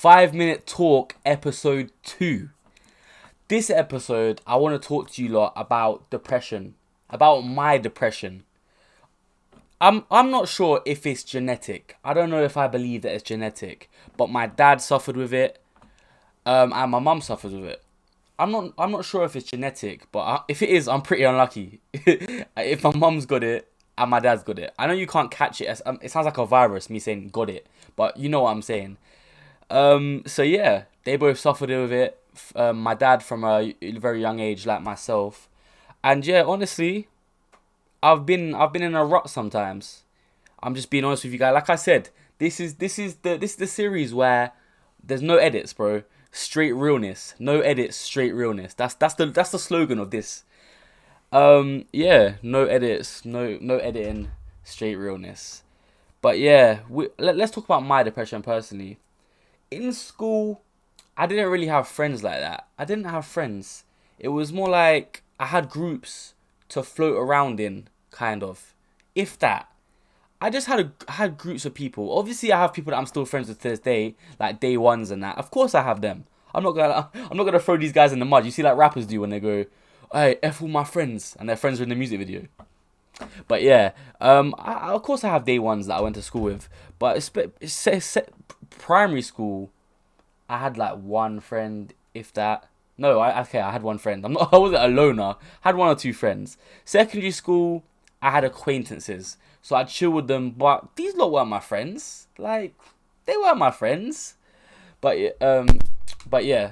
5 Minute Talk Episode 2. This episode, I want to talk to you lot about depression, about my depression. I'm not sure if it's genetic. I don't know if I believe that it's genetic, but my dad suffered with it, and my mum suffers with it. I'm not sure if it's genetic, but if it is, I'm pretty unlucky. If my mum's got it and my dad's got it, I know you can't catch it. It sounds like a virus, me saying got it, but you know what I'm saying. So yeah, they both suffered with it. My dad from a very young age, like myself, and yeah, honestly, I've been in a rut sometimes. I'm just being honest with you guys. Like I said, this is the series where there's no edits, bro. Straight realness. No edits, straight realness. That's the slogan of this. Yeah, no edits, no editing, straight realness. But yeah, let's talk about my depression personally. In school, I didn't really have friends like that. I didn't have friends. It was more like I had groups to float around in, kind of. If that. I just had groups of people. Obviously, I have people that I'm still friends with to this day, like day ones and that. Of course, I have them. I'm not gonna throw these guys in the mud. You see, like rappers do when they go, "Hey, f all my friends," and their friends are in the music video. But yeah, of course I have day ones that I went to school with. But primary school, I had like one friend, if that. No, I had one friend. I wasn't a loner. I had one or two friends. Secondary school, I had acquaintances, so I'd chill with them. But these lot weren't my friends. Like, they weren't my friends. But yeah,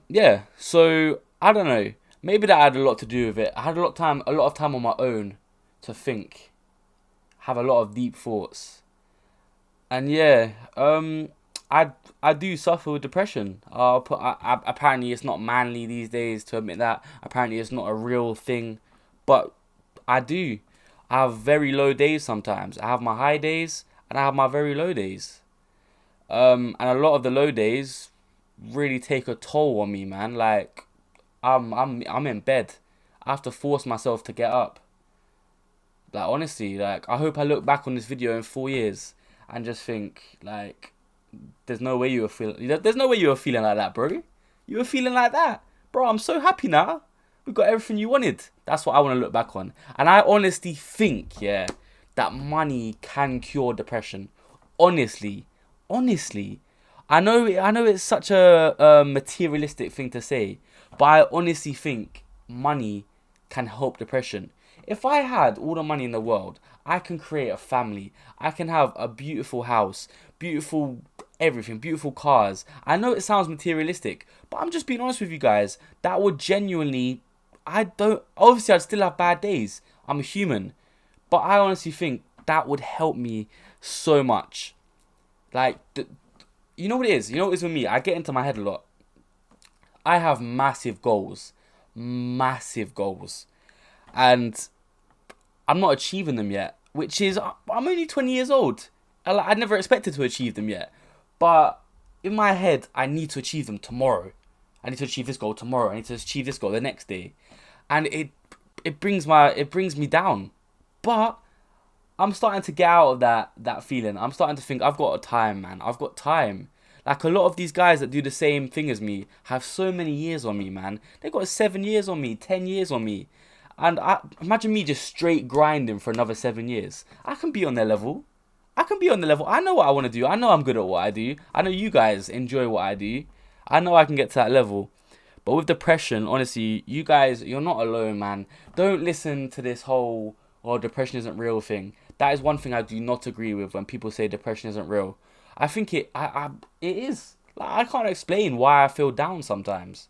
yeah. So I don't know. Maybe that had a lot to do with it. I had a lot of time on my own to think, have a lot of deep thoughts, and yeah, I do suffer with depression. Apparently it's not manly these days to admit that. Apparently it's not a real thing, but I do. I have very low days sometimes. I have my high days and I have my very low days. And a lot of the low days really take a toll on me, man. Like I'm in bed. I have to force myself to get up. Like honestly, like I hope I look back on this video in 4 years and just think like, there's no way you were feeling. There's no way you were feeling like that, bro. You were feeling like that, bro. I'm so happy now. We got everything you wanted. That's what I want to look back on. And I honestly think, yeah, that money can cure depression. Honestly, honestly, I know it's such a materialistic thing to say, but I honestly think money can help depression. If I had all the money in the world, I can create a family. I can have a beautiful house, beautiful everything, beautiful cars. I know it sounds materialistic, but I'm just being honest with you guys. That would genuinely, I don't, obviously I'd still have bad days. I'm a human. But I honestly think that would help me so much. Like, you know what it is? You know what it is with me? I get into my head a lot. I have massive goals. Massive goals. And I'm not achieving them yet. Which is, I'm only 20 years old. I never expected to achieve them yet. But in my head, I need to achieve them tomorrow. I need to achieve this goal tomorrow. I need to achieve this goal the next day. And it brings me down. But I'm starting to get out of that feeling. I'm starting to think I've got time, man. I've got time. Like a lot of these guys that do the same thing as me have so many years on me, man. They got 7 years on me, 10 years on me, and imagine me just straight grinding for another 7 years. I can be on their level. I can be on the level. I know what I want to do. I know I'm good at what I do. I know you guys enjoy what I do. I know I can get to that level. But with depression, honestly, you guys, you're not alone, man. Don't listen to this whole, "oh, depression isn't real" thing. That is one thing I do not agree with when people say depression isn't real. I think it is. Like, I can't explain why I feel down sometimes,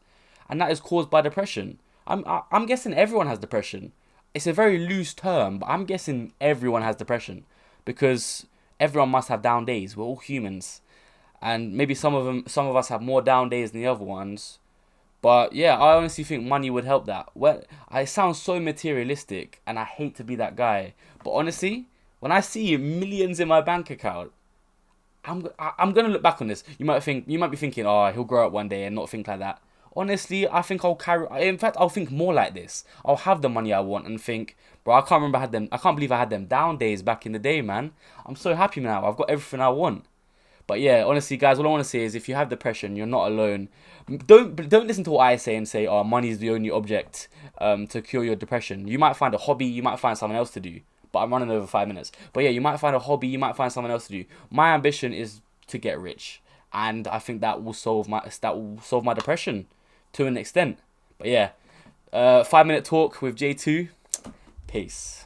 and that is caused by depression. I'm guessing everyone has depression. It's a very loose term, but I'm guessing everyone has depression because everyone must have down days. We're all humans, and maybe some of us have more down days than the other ones. But yeah, I honestly think money would help that. Well, I sound so materialistic, and I hate to be that guy. But honestly, when I see millions in my bank account, I'm gonna look back on this. You might be thinking, "oh, he'll grow up one day and not think like that." Honestly, I think I'll carry. In fact, I'll think more like this. I'll have the money I want and think, "bro, I can't believe I had them down days back in the day, man. I'm so happy now. I've got everything I want." But yeah, honestly, guys, what I want to say is, if you have depression, you're not alone. Don't listen to what I say and say, "Oh, money is the only object to cure your depression." You might find a hobby, you might find something else to do. But I'm running over 5 minutes. But yeah, you might find a hobby, you might find something else to do. My ambition is to get rich, and I think that will solve my depression to an extent. But yeah, 5 minute talk with J2. Peace.